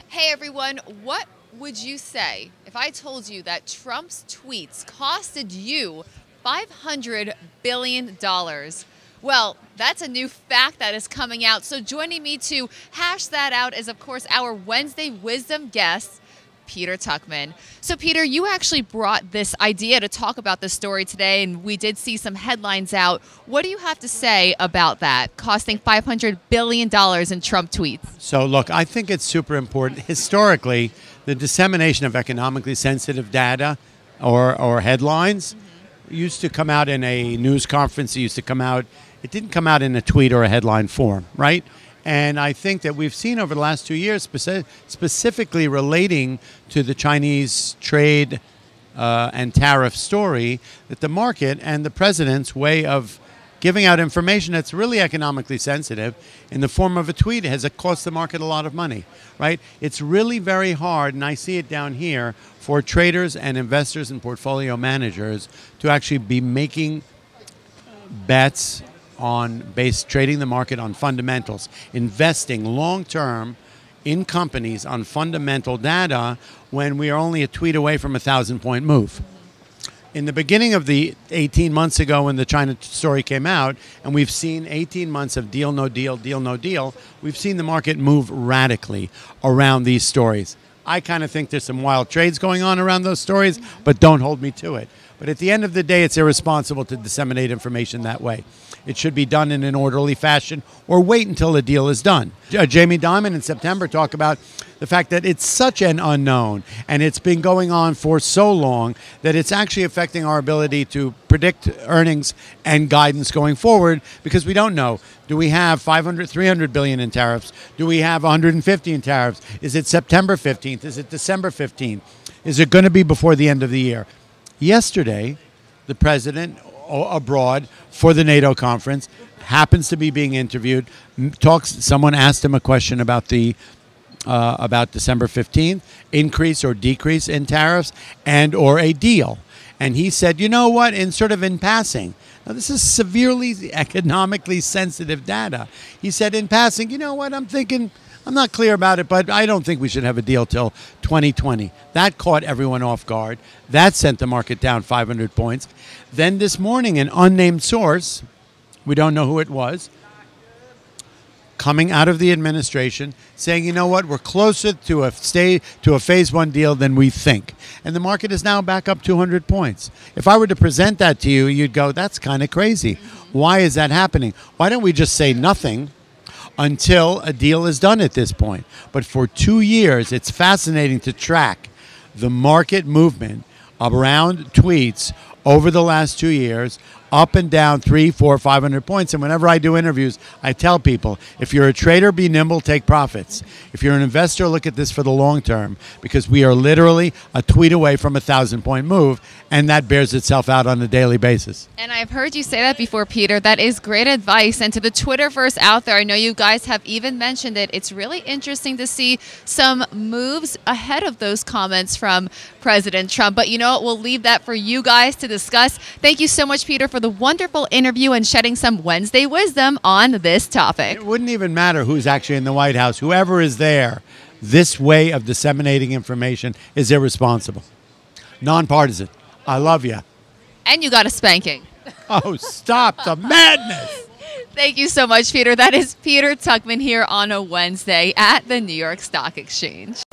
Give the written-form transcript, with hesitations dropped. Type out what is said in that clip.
Hey everyone, what would you say if I told you that Trump's tweets costed you $500 billion? Well, that's a new fact that is coming out. So joining me to hash that out is, of course, our Wednesday Wisdom guest, Peter Tuchman. So Peter, you actually brought this idea to talk about this story today, and we did see some headlines out. What do you have to say about that, costing $500 billion in Trump tweets? So look, I think it's super important. Historically, the dissemination of economically sensitive data or headlines used to come out in a news conference. It didn't come out in a tweet or a headline form, right? And I think that we've seen over the last 2 years, specifically relating to the Chinese trade and tariff story, that the market and the president's way of giving out information that's really economically sensitive in the form of a tweet has cost the market a lot of money, right? It's really very hard, and I see it down here, for traders and investors and portfolio managers to actually be making bets on trading the market on fundamentals, investing long-term in companies on fundamental data when we are only a tweet away from a 1,000-point move. In the beginning of the 18 months ago when the China story came out, and we've seen 18 months of deal, no deal, deal, no deal, we've seen the market move radically around these stories. I kind of think there's some wild trades going on around those stories, but don't hold me to it. But at the end of the day, it's irresponsible to disseminate information that way. It should be done in an orderly fashion or wait until the deal is done. Jamie Dimon in September talked about the fact that it's such an unknown and it's been going on for so long that it's actually affecting our ability to predict earnings and guidance going forward because we don't know. Do we have 300 billion in tariffs? Do we have 150 in tariffs? Is it September 15th? Is it December 15th? Is it going to be before the end of the year? Yesterday, the president abroad for the NATO conference happens to be being interviewed. Someone asked him a question about about December 15th, increase or decrease in tariffs and or a deal. And he said, you know what, in passing. Now, this is severely economically sensitive data. He said in passing, you know what, I'm not clear about it, but I don't think we should have a deal till 2020. That caught everyone off guard. That sent the market down 500 points. Then this morning, an unnamed source, we don't know who it was, coming out of the administration saying, you know what, we're closer to a phase one deal than we think. And the market is now back up 200 points. If I were to present that to you, you'd go, that's kind of crazy. Why is that happening? Why don't we just say nothing until a deal is done at this point? But for 2 years, it's fascinating to track the market movement around tweets over the last 2 years, up and down 300, 400, 500 points. And whenever I do interviews, I tell people, if you're a trader, be nimble, take profits. If you're an investor, look at this for the long term, because we are literally a tweet away from a 1,000-point move, and that bears itself out on a daily basis. And I've heard you say that before, Peter. That is great advice. And to the Twitterverse out there, I know you guys have even mentioned it. It's really interesting to see some moves ahead of those comments from President Trump. But you know what? We'll leave that for you guys to discuss. Thank you so much, Peter, for the wonderful interview and shedding some Wednesday wisdom on this topic. It wouldn't even matter who's actually in the White House. Whoever is there, this way of disseminating information is irresponsible. Nonpartisan. I love you. And you got a spanking. Oh, stop the madness. Thank you so much, Peter. That is Peter Tuchman here on a Wednesday at the New York Stock Exchange.